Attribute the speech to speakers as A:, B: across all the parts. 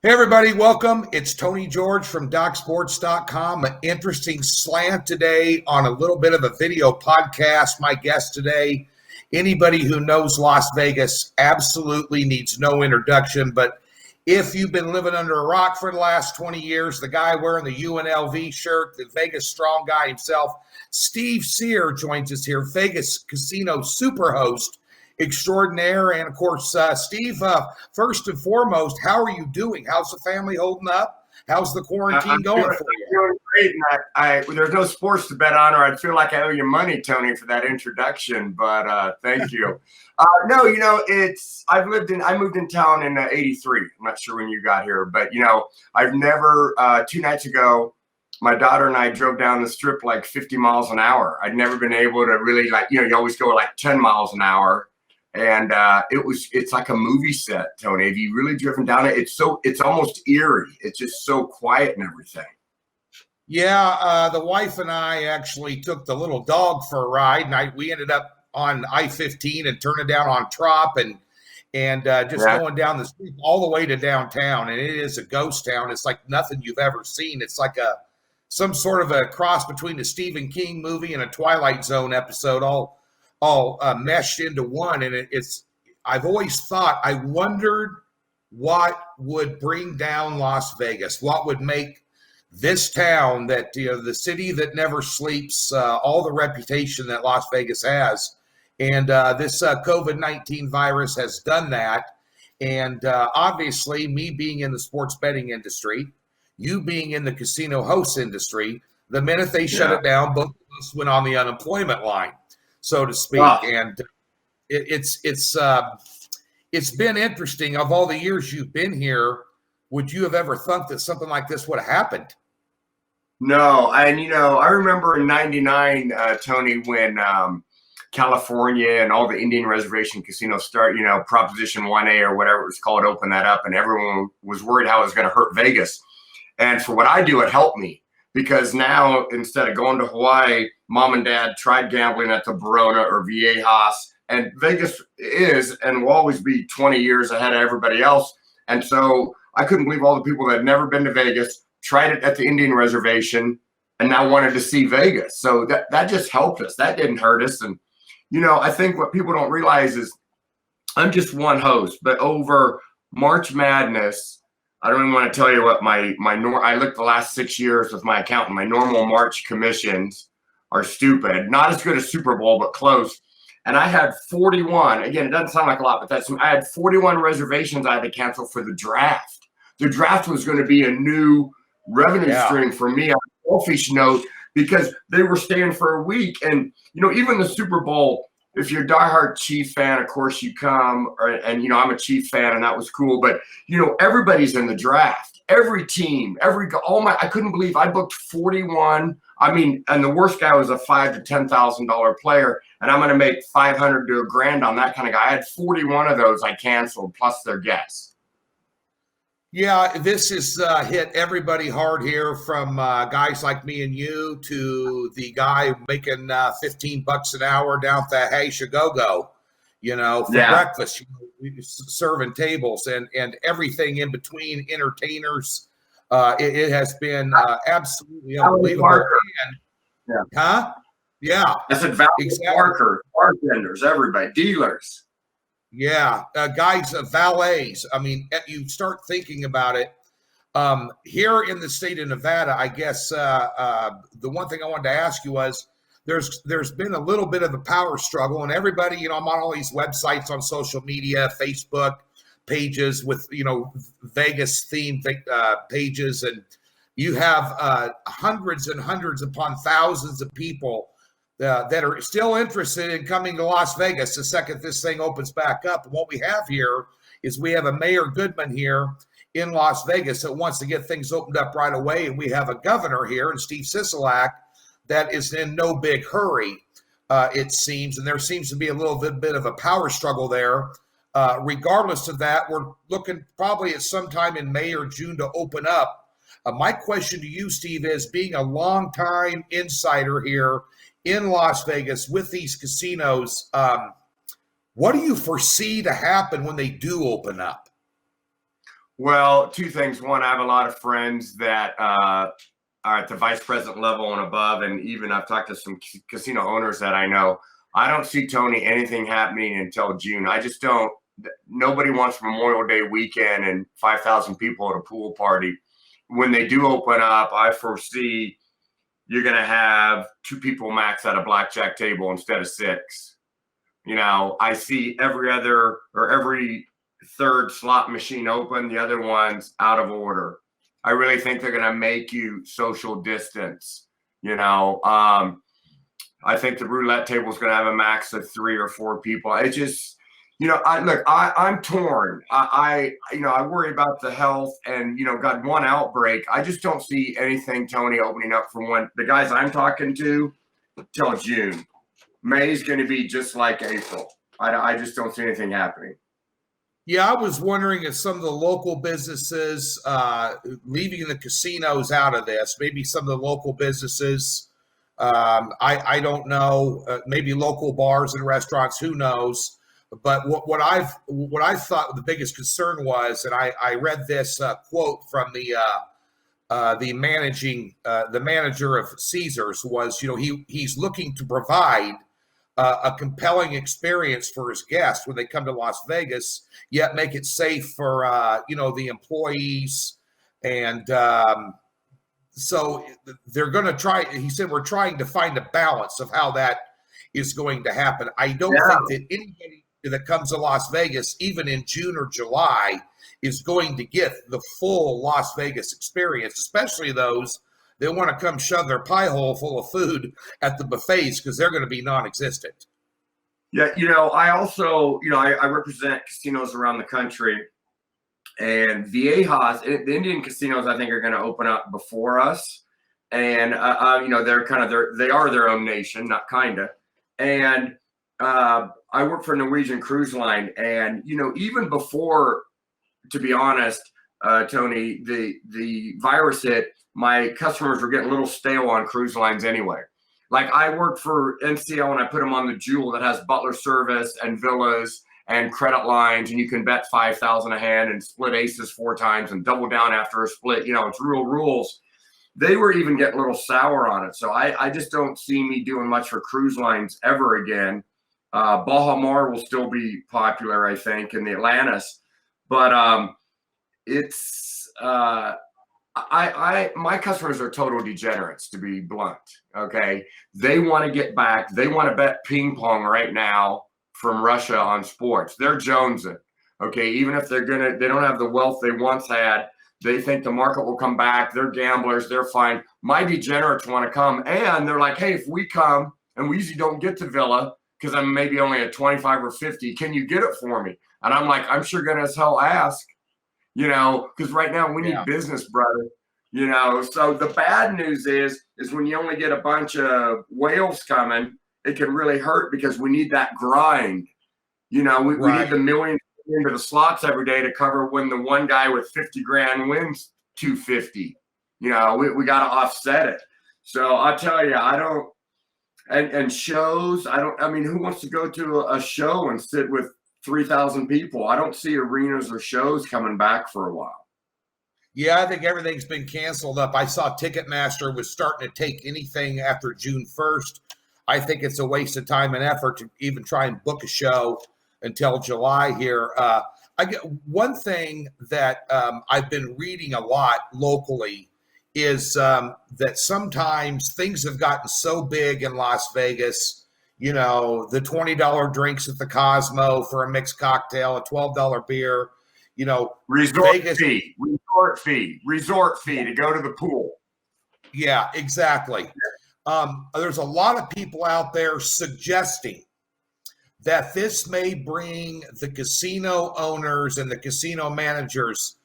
A: Hey everybody, welcome. It's Tony George from DocSports.com. An interesting slant today on a little bit of a video podcast. My guest today, anybody who knows Las Vegas absolutely needs no introduction, but if you've been living under a rock for the last 20 years, the guy wearing the UNLV shirt, the Vegas strong guy himself, Steve Cyr joins us here, Vegas Casino superhost extraordinaire. And of course, Steve, first and foremost, how are you doing? How's the family holding up? How's the quarantine going for you?
B: Doing great. And there's no sports to bet on, or I'd feel like I owe you money, Tony, for that introduction. But thank you. No, I moved in town in '83. I'm not sure when you got here, but I've never. 2 nights ago, my daughter and I drove down the strip like 50 miles an hour. I'd never been able to really you always go like 10 miles an hour. And it's like a movie set, Tony. Have you really driven down it? It's almost eerie. It's just so quiet and everything.
A: Yeah, the wife and I actually took the little dog for a ride, and we ended up on I-15 and turning down on Trop and going down the street all the way to downtown. And it is a ghost town. It's like nothing you've ever seen. It's like some sort of a cross between a Stephen King movie and a Twilight Zone episode, all meshed into one. And I've always thought, I wondered what would bring down Las Vegas, what would make this town that, the city that never sleeps, all the reputation that Las Vegas has. And this COVID-19 virus has done that. And obviously, me being in the sports betting industry, you being in the casino host industry, the minute they shut it down, both of us went on the unemployment line, so to speak.
B: Wow.
A: And it's been interesting. Of all the years you've been here, would you have ever thought that something like this would have happened?
B: No, and I remember in '99, Tony, when California and all the Indian reservation casinos start, Proposition 1A or whatever it was called, open that up, and everyone was worried how it was going to hurt Vegas. And for what I do, it helped me. Because now, instead of going to Hawaii, mom and dad tried gambling at the Barona or Viejas. And Vegas is and will always be 20 years ahead of everybody else. And so I couldn't believe all the people that had never been to Vegas, tried it at the Indian reservation, and now wanted to see Vegas. So that just helped us. That didn't hurt us. And, I think what people don't realize is I'm just one host. But over March Madness, I don't even want to tell you what I looked the last 6 years with my accountant. My normal March commissions are stupid. Not as good as Super Bowl, but close. And I had 41. Again, it doesn't sound like a lot, but I had 41 reservations I had to cancel for the draft. The draft was going to be a new revenue stream for me on a selfish note because they were staying for a week. And, even the Super Bowl, if you're a diehard Chief fan, of course you come, and I'm a Chief fan, and that was cool. But everybody's in the draft. Every team, I couldn't believe I booked 41. And the worst guy was a $5,000 to $10,000 player, and I'm going to make $500 to $1,000 on that kind of guy. I had 41 of those I canceled, plus their guests.
A: Yeah, this has hit everybody hard here, from guys like me and you to the guy making $15 an hour down at the Hey Chicago, for breakfast, serving tables and everything in between, entertainers. It has been absolutely unbelievable. Huh? Yeah.
B: I said Valley Parker, bartenders, everybody, dealers.
A: Yeah, guys, valets. You start thinking about it. Here in the state of Nevada, I guess the one thing I wanted to ask you was there's been a little bit of a power struggle, and everybody, I'm on all these websites on social media, Facebook pages with, Vegas themed pages, and you have hundreds and hundreds upon thousands of people that are still interested in coming to Las Vegas the second this thing opens back up. And what we have here is we have a Mayor Goodman here in Las Vegas that wants to get things opened up right away. And we have a governor here, and Steve Sisolak, that is in no big hurry, it seems. And there seems to be a little bit of a power struggle there. Regardless of that, we're looking probably at sometime in May or June to open up. My question to you, Steve, is, being a longtime insider here in Las Vegas with these casinos, what do you foresee to happen when they do open up?
B: Well, two things. One, I have a lot of friends that are at the vice president level and above, and even I've talked to some casino owners that I know. I don't see, Tony, anything happening until June. I just don't. Nobody wants Memorial Day weekend and 5,000 people at a pool party. When they do open up, I foresee you're going to have 2 people max at a blackjack table instead of 6. I see every third slot machine open, the other one's out of order. I really think they're going to make you social distance. I think the roulette table is going to have a max of 3 or 4 people. It just, I'm torn. I worry about the health and, got one outbreak. I just don't see anything, Tony, opening up from when the guys I'm talking to till June. May's going to be just like April. I just don't see anything happening.
A: Yeah, I was wondering if some of the local businesses, leaving the casinos out of this, maybe some of the local businesses, I don't know, maybe local bars and restaurants, who knows? But what I thought the biggest concern was, and I read this quote from the manager of Caesars was, he's looking to provide a compelling experience for his guests when they come to Las Vegas, yet make it safe for the employees. And so they're going to try. He said, we're trying to find a balance of how that is going to happen. I don't think that anybody that comes to Las Vegas, even in June or July, is going to get the full Las Vegas experience, especially those that want to come shove their pie hole full of food at the buffets, because they're going to be non-existent.
B: Yeah, I also, I represent casinos around the country, and Viejas, the Indian casinos, I think, are going to open up before us. And, they are their own nation, not kinda. And I work for Norwegian Cruise Line, and, even before, to be honest, Tony, the virus hit, my customers were getting a little stale on cruise lines anyway. Like, I worked for NCL and I put them on the Jewel that has butler service and villas and credit lines, and you can bet 5,000 a hand and split aces 4 times and double down after a split. It's real rules. They were even getting a little sour on it. So I just don't see me doing much for cruise lines ever again. Baja Mar will still be popular, I think, in the Atlantis. But it's my customers are total degenerates, to be blunt. Okay, they want to get back. They want to bet ping pong right now from Russia on sports. They're jonesing. Okay, even if they don't have the wealth they once had. They think the market will come back. They're gamblers. They're fine. My degenerates want to come, and they're like, "Hey, if we come, and we usually don't get to Villa because I'm maybe only at 25 or 50, can you get it for me?" And I'm like, "I'm sure gonna as hell ask." Because right now we need business, brother. So the bad news is when you only get a bunch of whales coming, it can really hurt because we need that grind. We need the millions into the slots every day to cover when the one guy with 50 grand wins 250. We got to offset it. So I'll tell you, I don't, and shows, who wants to go to a show and sit with 3,000 people? I don't see arenas or shows coming back for a while.
A: Yeah, I think everything's been canceled up. I saw Ticketmaster was starting to take anything after June 1st. I think it's a waste of time and effort to even try and book a show until July here. I get one thing that I've been reading a lot locally is that sometimes things have gotten so big in Las Vegas. The $20 drinks at the Cosmo for a mixed cocktail, a $12 beer.
B: Resort fee to go to the pool.
A: Yeah, exactly. There's a lot of people out there suggesting that this may bring the casino owners and the casino managers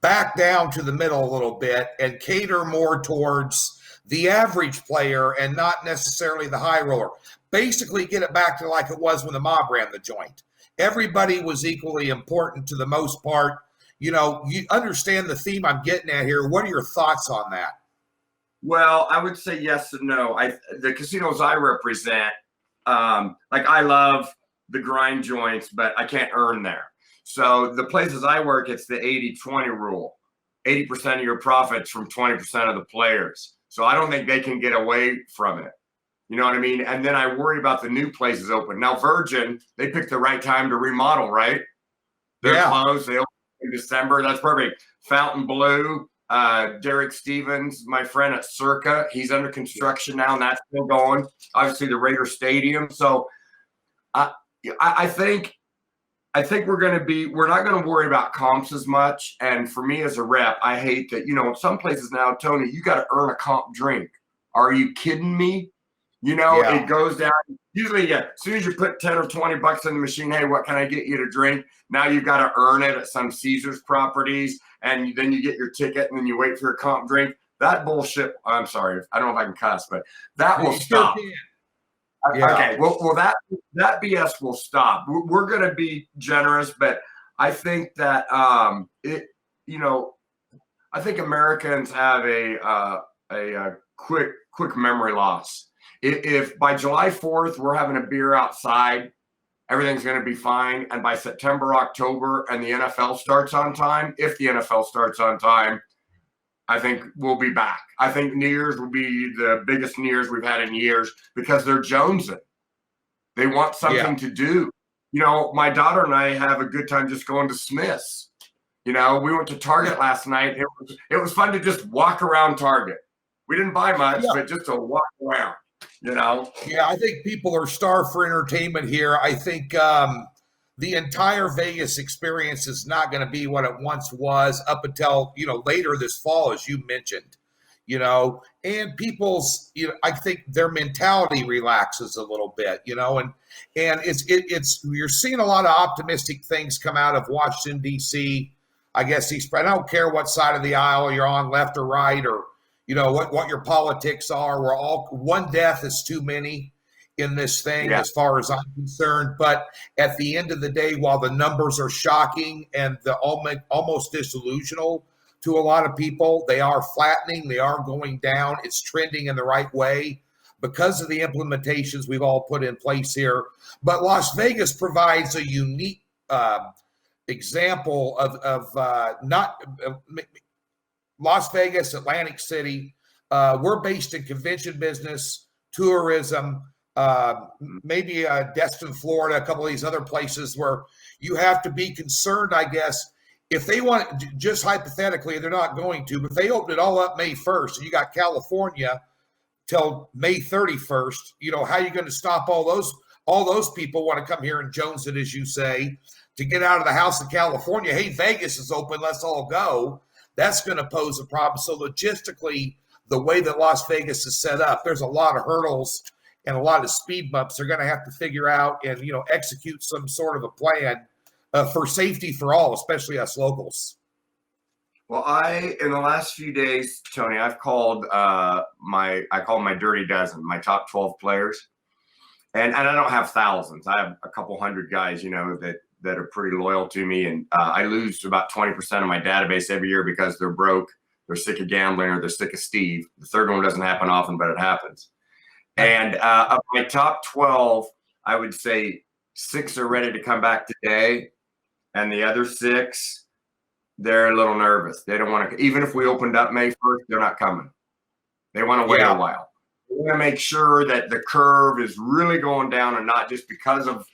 A: back down to the middle a little bit and cater more towards the average player and not necessarily the high roller. Basically get it back to like it was when the mob ran the joint. Everybody was equally important to the most part. You understand the theme I'm getting at here. What are your thoughts on that?
B: Well, I would say yes and no. The casinos I represent, I love the grind joints, but I can't earn there. So the places I work, it's the 80-20 rule. 80% of your profits from 20% of the players. So I don't think they can get away from it. You know what I mean? And then I worry about the new places open. Now, Virgin, they picked the right time to remodel, right? They're closed. They open in December. That's perfect. Fontainebleau, Derek Stevens, my friend at Circa, he's under construction now, and that's still going. Obviously, the Raider Stadium. So I think we're not going to worry about comps as much. And for me as a rep, I hate that, some places now, Tony, you got to earn a comp drink. Are you kidding me? It goes down. Usually, as soon as you put 10 or 20 bucks in the machine, hey, what can I get you to drink? Now you've got to earn it at some Caesars properties, and then you get your ticket, and then you wait for your comp drink. That bullshit, I'm sorry, I don't know if I can cuss, but that will stop. Yeah. Okay, well, that BS will stop. We're going to be generous, but I think that I think Americans have a quick memory loss. If by July 4th we're having a beer outside, everything's going to be fine. And by September, October, and the NFL starts on time, if the NFL starts on time, I think we'll be back. I think New Year's will be the biggest New Year's we've had in years because they're jonesing. They want something to do. My daughter and I have a good time just going to Smith's. We went to Target last night. It was fun to just walk around Target. We didn't buy much, but just to walk around.
A: Yeah, I think people are starved for entertainment here. I think the entire Vegas experience is not going to be what it once was up until, later this fall, as you mentioned, and people's, I think their mentality relaxes a little bit, and it's you're seeing a lot of optimistic things come out of Washington, D.C. I guess I don't care what side of the aisle you're on, left or right, or what your politics are. We're all one death is too many in this thing, as far as I'm concerned. But at the end of the day, while the numbers are shocking and the almost disillusional to a lot of people, they are flattening. They are going down. It's trending in the right way because of the implementations we've all put in place here. But Las Vegas provides a unique example of not. Las Vegas, Atlantic City, we're based in convention business, tourism, maybe Destin, Florida, a couple of these other places where you have to be concerned, I guess, if they want, just hypothetically, they're not going to, but if they open it all up May 1st, and you got California till May 31st, how are you going to stop all those people want to come here and Jones it, as you say, to get out of the house in California? Hey, Vegas is open, let's all go. That's going to pose a problem. So logistically, the way that Las Vegas is set up, there's a lot of hurdles and a lot of speed bumps they're going to have to figure out and, execute some sort of a plan for safety for all, especially us locals.
B: Well, in the last few days, Tony, I've called my dirty dozen, my top 12 players. And I don't have thousands. I have a couple hundred guys, that are pretty loyal to me. And I lose about 20% of my database every year because they're broke, they're sick of gambling, or they're sick of Steve. The third one doesn't happen often, but it happens. And of my top 12, I would say 6 are ready to come back today. And the other 6, they're a little nervous. They don't want to, even if we opened up May 1st, they're not coming. They want to wait a while. We want to make sure that the curve is really going down and not just because of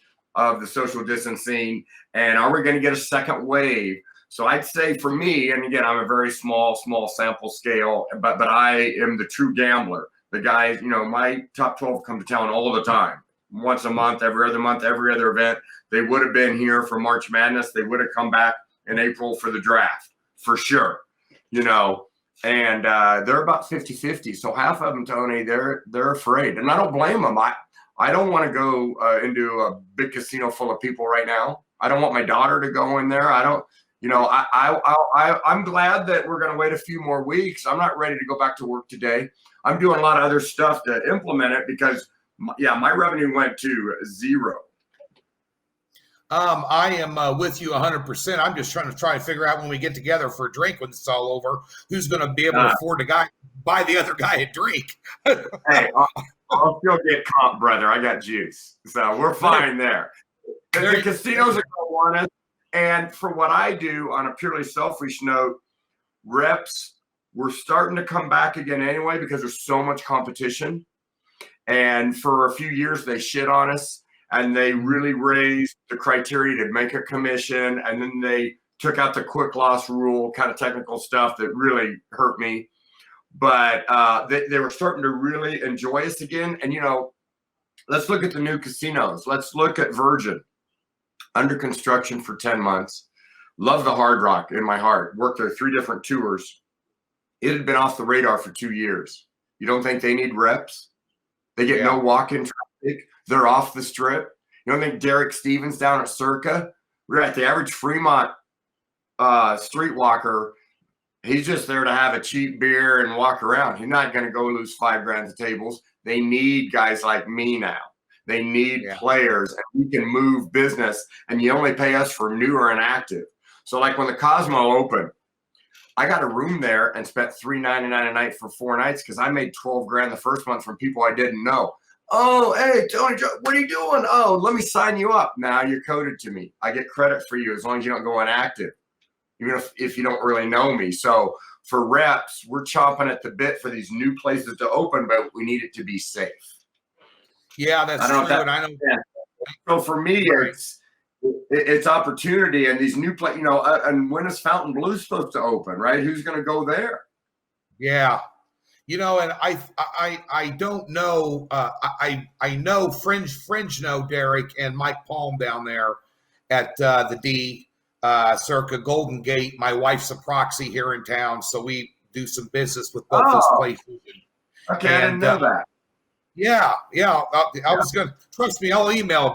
B: the social distancing. And are we going to get a second wave? So I'd say for me, and again, I'm a very small sample scale, but I am the true gambler. The guys, my top 12 come to town all the time, once a month, every other month, every other event. They would have been here for March Madness. They would have come back in April for the draft, for sure, and they're about 50-50. So half of them, Tony, they're afraid. And I don't blame them. I don't want to go into a big casino full of people right now. I don't want my daughter to go in there. I don't, I'm glad that we're going to wait a few more weeks. I'm not ready to go back to work today. I'm doing a lot of other stuff to implement it because, my revenue went to 0.
A: I am with you 100%. I'm just trying to figure out when we get together for a drink when it's all over, who's going to be able to afford to buy the other guy a drink.
B: Hey, I'll still get comp, brother. I got juice. So we're fine there. The casinos are going to want us. And for what I do on a purely selfish note, reps, we're starting to come back again anyway because there's so much competition. And for a few years, they shit on us and they really raised the criteria to make a commission. And then they took out the quick loss rule, kind of technical stuff that really hurt me. But they were starting to really enjoy us again. And, let's look at the new casinos. Let's look at Virgin, under construction for 10 months. Love the Hard Rock in my heart. Worked there 3 different tours. It had been off the radar for 2 years. You don't think they need reps? They get no walk-in traffic. They're off the strip. You don't think Derek Stevens down at Circa? We're at the average Fremont streetwalker. He's just there to have a cheap beer and walk around. He's not going to go lose $5,000 at tables. They need guys like me now. They need players, and we can move business, and you only pay us for newer and active. So like when the Cosmo opened, I got a room there and spent $399 a night for 4 nights because I made $12,000 the first month from people I didn't know. Oh, hey, Tony, what are you doing? Oh, let me sign you up. Now you're coded to me. I get credit for you as long as you don't go inactive, even if you don't really know me. So for reps, we're chomping at the bit for these new places to open, but we need it to be safe.
A: Yeah, that's true. And I know.
B: So for me, it's opportunity, and these new and when is Fountain Blue supposed to open, right? Who's going to go there?
A: Yeah. And I don't know. I know Fringe know Derek and Mike Palm down there at the D Circa Golden Gate. My wife's a proxy here in town, so we do some business with both those places.
B: Okay, I didn't know that.
A: Yeah. I was gonna trust me. I'll email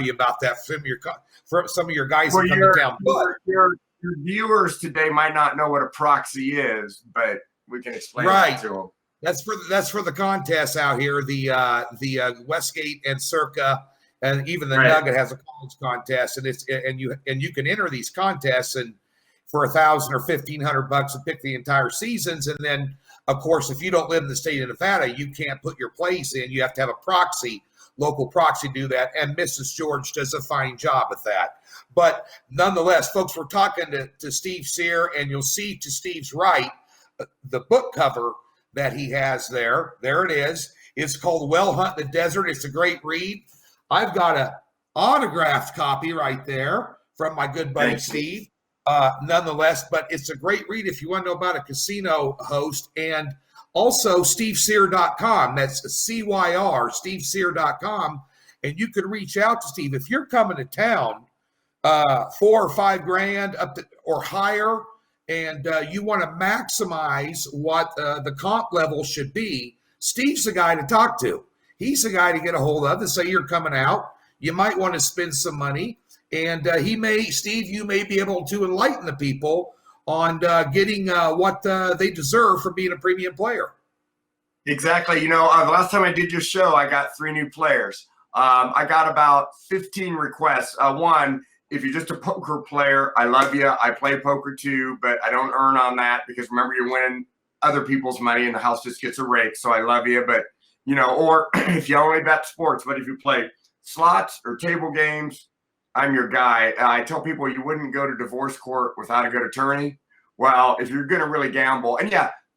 A: you about that for some of your guys who come to town.
B: Your viewers today might not know what a proxy is, but we can explain it to them.
A: That's for the contests out here. The Westgate and Circa, and even the Nugget has a college contest, and you can enter these contests and for $1,000 or $1,500 to pick the entire seasons, and then. Of course, if you don't live in the state of Nevada, you can't put your place in. You have to have a proxy, local proxy do that. And Mrs. George does a fine job at that. But nonetheless, folks, we're talking to Steve Cyr, and you'll see to Steve's right, the book cover that he has there. There it is. It's called Well Hunt in the Desert. It's a great read. I've got an autographed copy right there from my good buddy Steve. Nonetheless, but it's a great read if you want to know about a casino host, and also stevecyr.com. That's CYR, stevecyr.com. And you can reach out to Steve. If you're coming to town, $4,000 or $5,000 up to, or higher, and you want to maximize what the comp level should be, Steve's the guy to talk to. He's the guy to get a hold of to say you're coming out. You might want to spend some money. And Steve, you may be able to enlighten the people on getting what they deserve for being a premium player.
B: Exactly. The last time I did your show, I got 3 new players. I got about 15 requests. One, if you're just a poker player, I love you. I play poker too, but I don't earn on that because remember, you're winning other people's money and the house just gets a rake. So I love you. But, or if you only bet sports, but if you play slots or table games, I'm your guy. I tell people you wouldn't go to divorce court without a good attorney. Well, if you're going to really gamble, and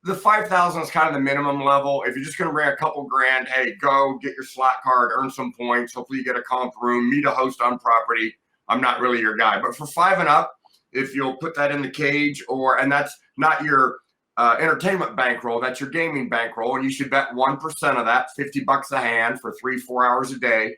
B: the 5,000 is kind of the minimum level. If you're just going to bring a couple grand, hey, go get your slot card, earn some points. Hopefully you get a comp room, meet a host on property. I'm not really your guy. But for 5 and up, if you'll put that in the cage, and that's not your entertainment bankroll, that's your gaming bankroll, and you should bet 1% of that, $50 a hand for 3-4 hours a day.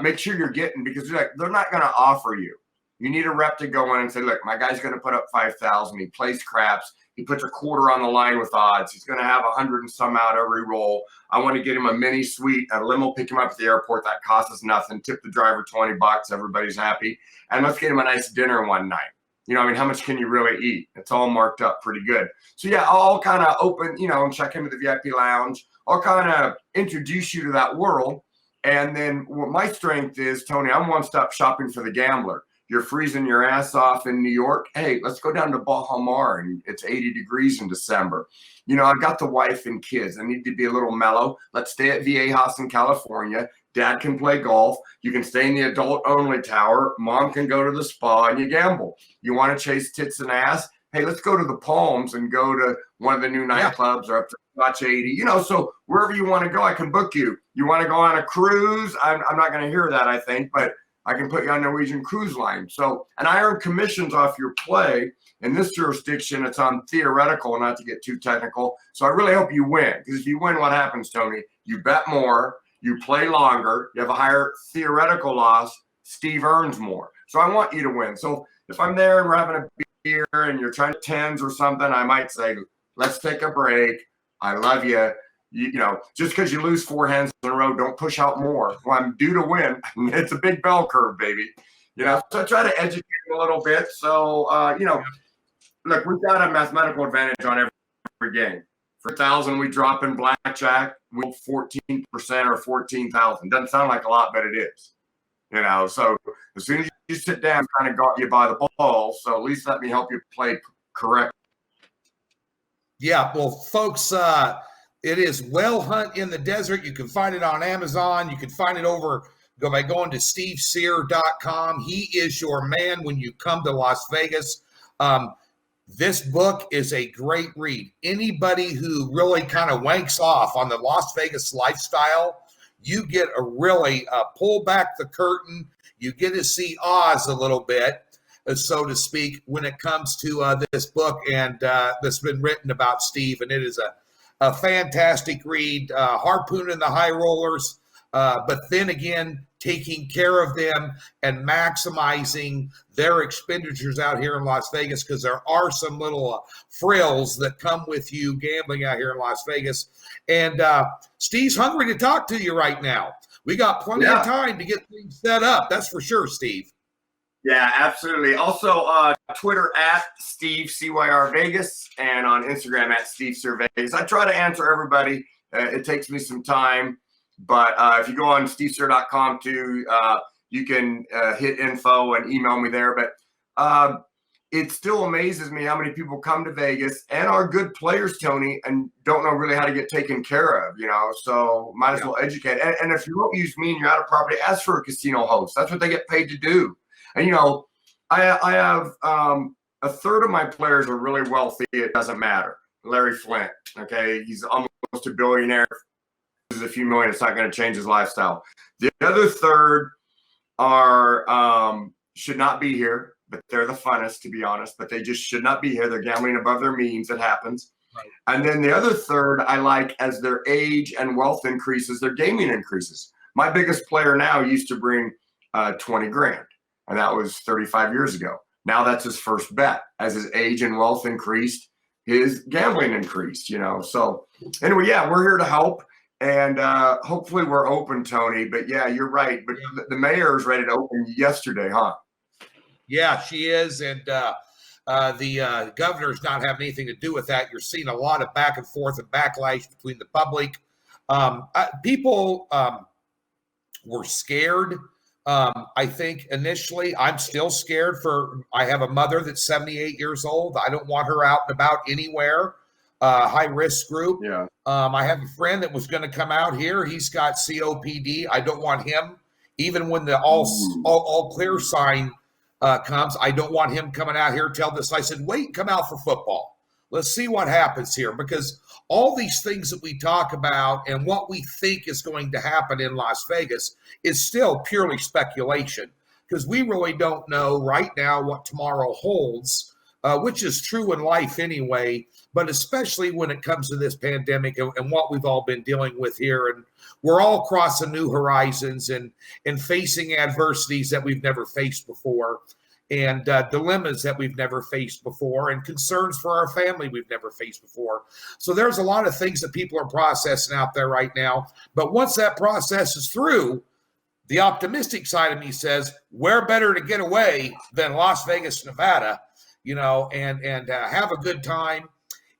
B: Make sure you're getting, because they're not going to offer you. You need a rep to go in and say, look, my guy's going to put up 5,000. He plays craps. He puts a quarter on the line with odds. He's going to have 100 and some out every roll. I want to get him a mini suite, a limo, pick him up at the airport. That costs us nothing. Tip the driver $20. Everybody's happy. And let's get him a nice dinner one night. How much can you really eat? It's all marked up pretty good. So I'll kind of open, and check into the VIP lounge. I'll kind of introduce you to that world. And then what my strength is, Tony, I'm one-stop shopping for the gambler. You're freezing your ass off in New York. Hey, let's go down to Baja Mar, and it's 80 degrees in December. I've got the wife and kids. I need to be a little mellow. Let's stay at Viejas in California. Dad can play golf. You can stay in the adult only tower. Mom can go to the spa and you gamble. You want to chase tits and ass? Hey, let's go to the Palms and go to one of the new nightclubs or up to Watch 80. You know, so wherever you want to go, I can book you. You want to go on a cruise? I'm not going to hear that, I think, but I can put you on Norwegian Cruise Line. So, and I earn commissions off your play. In this jurisdiction, it's on theoretical, not to get too technical. So I really hope you win, because if you win, what happens, Tony? You bet more, you play longer, you have a higher theoretical loss. Steve earns more. So I want you to win. So if I'm there and we're having a beer and you're trying to tens or something, I might say, let's take a break. I love you. You know, just because you lose 4 hands in a row, don't push out more. Well, I'm due to win. It's a big bell curve, baby. You know, so I try to educate them a little bit. So, you know, look, we've got a mathematical advantage on every game. For 1,000 we drop in blackjack, we 14% or 14,000. Doesn't sound like a lot, but it is. You know, so as soon as you sit down, kind of got you by the ball. So at least let me help you play correct.
A: Yeah, well, folks, it is Well Hunt in the Desert. You can find it on Amazon. You can find it by going to stevesear.com. He is your man when you come to Las Vegas. This book is a great read. Anybody who really kind of wanks off on the Las Vegas lifestyle, you get a really pull back the curtain. You get to see Oz a little bit, so to speak, when it comes to this book and that's been written about Steve. And it is a fantastic read, harpooning the high rollers, but then again, taking care of them and maximizing their expenditures out here in Las Vegas, because there are some little frills that come with you gambling out here in Las Vegas. And Steve's hungry to talk to you right now. We got plenty of time to get things set up. That's for sure, Steve.
B: Yeah, absolutely. Also, Twitter at Steve CYR Vegas and on Instagram at Steve Sear Vegas. I try to answer everybody. It takes me some time. But if you go on stevesear.com too, you can hit info and email me there. But it still amazes me how many people come to Vegas and are good players, Tony, and don't know really how to get taken care of, you know, so might as well educate. And if you don't use me and you're out of property, ask for a casino host. That's what they get paid to do. And, you know, I have a third of my players are really wealthy. It doesn't matter. Larry Flint, okay, he's almost a billionaire. A few million, it's not going to change his lifestyle. The other third are should not be here, but they're the funnest, to be honest. But they just should not be here. They're gambling above their means. It happens. Right. And then the other third, I like, as their age and wealth increases, their gaming increases. My biggest player now used to bring 20 grand, and that was 35 years ago. Now that's his first bet. As his age and wealth increased, his gambling increased. You know. So anyway, yeah, we're here to help. And hopefully we're open, Tony. But yeah, you're right. But the mayor is ready to open yesterday, huh?
A: Yeah, she is. And the governor's not having anything to do with that. You're seeing a lot of back and forth and backlash between the public. People were scared. I think initially, I'm still scared I have a mother that's 78 years old. I don't want her out and about anywhere. High risk group. Yeah. I have a friend that was going to come out here. He's got COPD. I don't want him, even when the all clear sign comes. I don't want him coming out here. Tell this. I said, wait, come out for football. Let's see what happens here, because all these things that we talk about and what we think is going to happen in Las Vegas is still purely speculation, because we really don't know right now what tomorrow holds, which is true in life anyway. But especially when it comes to this pandemic and what we've all been dealing with here. And we're all crossing new horizons and facing adversities that we've never faced before, and dilemmas that we've never faced before, and concerns for our family we've never faced before. So there's a lot of things that people are processing out there right now. But once that process is through, the optimistic side of me says, where better to get away than Las Vegas, Nevada, you know, and have a good time.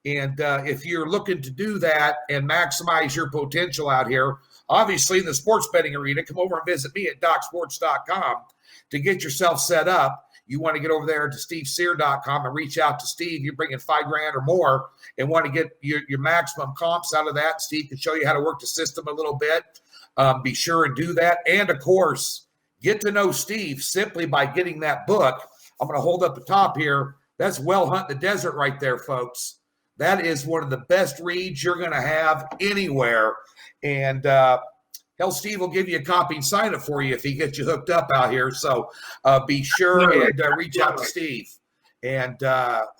A: And if you're looking to do that and maximize your potential out here, obviously in the sports betting arena, come over and visit me at DocSports.com to get yourself set up. You want to get over there to SteveSear.com and reach out to Steve. You're bringing $5 grand or more and want to get your maximum comps out of that. Steve can show you how to work the system a little bit. Be sure and do that. And, of course, get to know Steve simply by getting that book. I'm going to hold up the top here. That's Well Hunt in the Desert right there, folks. That is one of the best reads you're going to have anywhere. And hell, Steve will give you a copy and sign it for you if he gets you hooked up out here. So be sure and reach out to Steve. And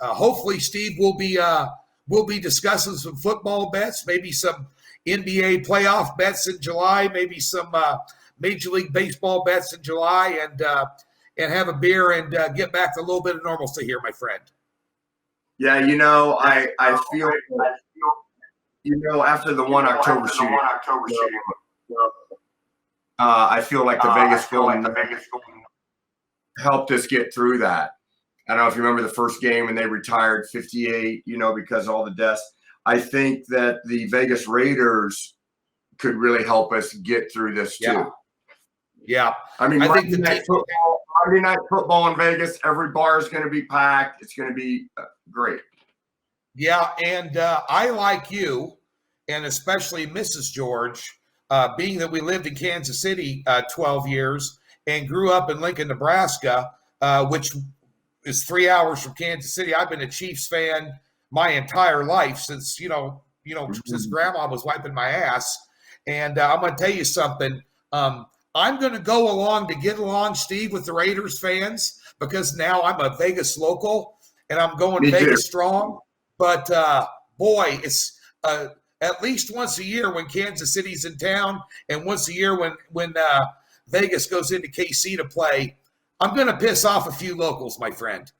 A: hopefully Steve will be discussing some football bets, maybe some NBA playoff bets in July, maybe some Major League Baseball bets in July, and have a beer and get back to a little bit of normalcy here, my friend.
B: Yeah, I feel, after the 1 October shooting, I feel like the Vegas film helped us get through that. I don't know if you remember the first game when they retired 58, because of all the deaths. I think that the Vegas Raiders could really help us get through this too.
A: Yeah.
B: I mean, Monday night football in Vegas, every bar is going to be packed. It's going to be great.
A: Yeah, and I, like you, and especially Mrs. George, being that we lived in Kansas City 12 years and grew up in Lincoln, Nebraska, which is 3 hours from Kansas City. I've been a Chiefs fan my entire life since, since Grandma was wiping my ass. And I'm going to tell you something. I'm going to go along to get along, Steve, with the Raiders fans because now I'm a Vegas local and I'm going Vegas strong. But, boy, it's at least once a year when Kansas City's in town and once a year when Vegas goes into KC to play. I'm going to piss off a few locals, my friend.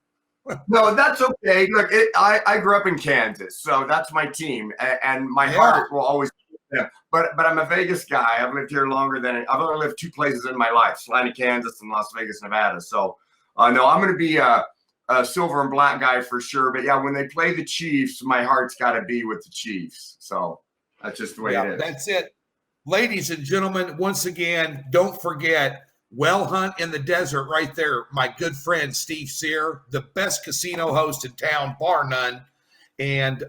B: No, that's okay. Look, I grew up in Kansas, so that's my team, and my heart will always be with them. But I'm a Vegas guy. I've lived here longer than I've only lived 2 places in my life: Salina, Kansas, and Las Vegas, Nevada. So, no, I'm going to be a silver and black guy for sure. But yeah, when they play the Chiefs, my heart's got to be with the Chiefs. So that's just the way it is.
A: That's it, ladies and gentlemen. Once again, don't forget. Well Hunt in the Desert right there, my good friend Steve Sear, the best casino host in town, bar none. And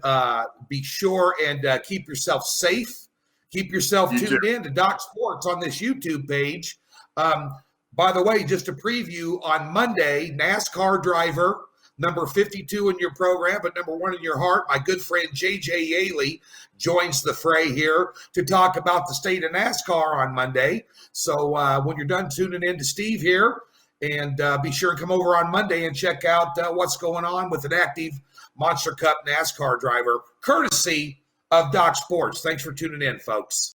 A: be sure and keep yourself safe. Keep yourself tuned in to Doc Sports on this YouTube page. By the way, just a preview, on Monday, NASCAR driver, number 52 in your program, but number 1 in your heart, my good friend J.J. Yaley joins the fray here to talk about the state of NASCAR on Monday. So when you're done tuning in to Steve here, and be sure and come over on Monday and check out what's going on with an active Monster Cup NASCAR driver, courtesy of Doc Sports. Thanks for tuning in, folks.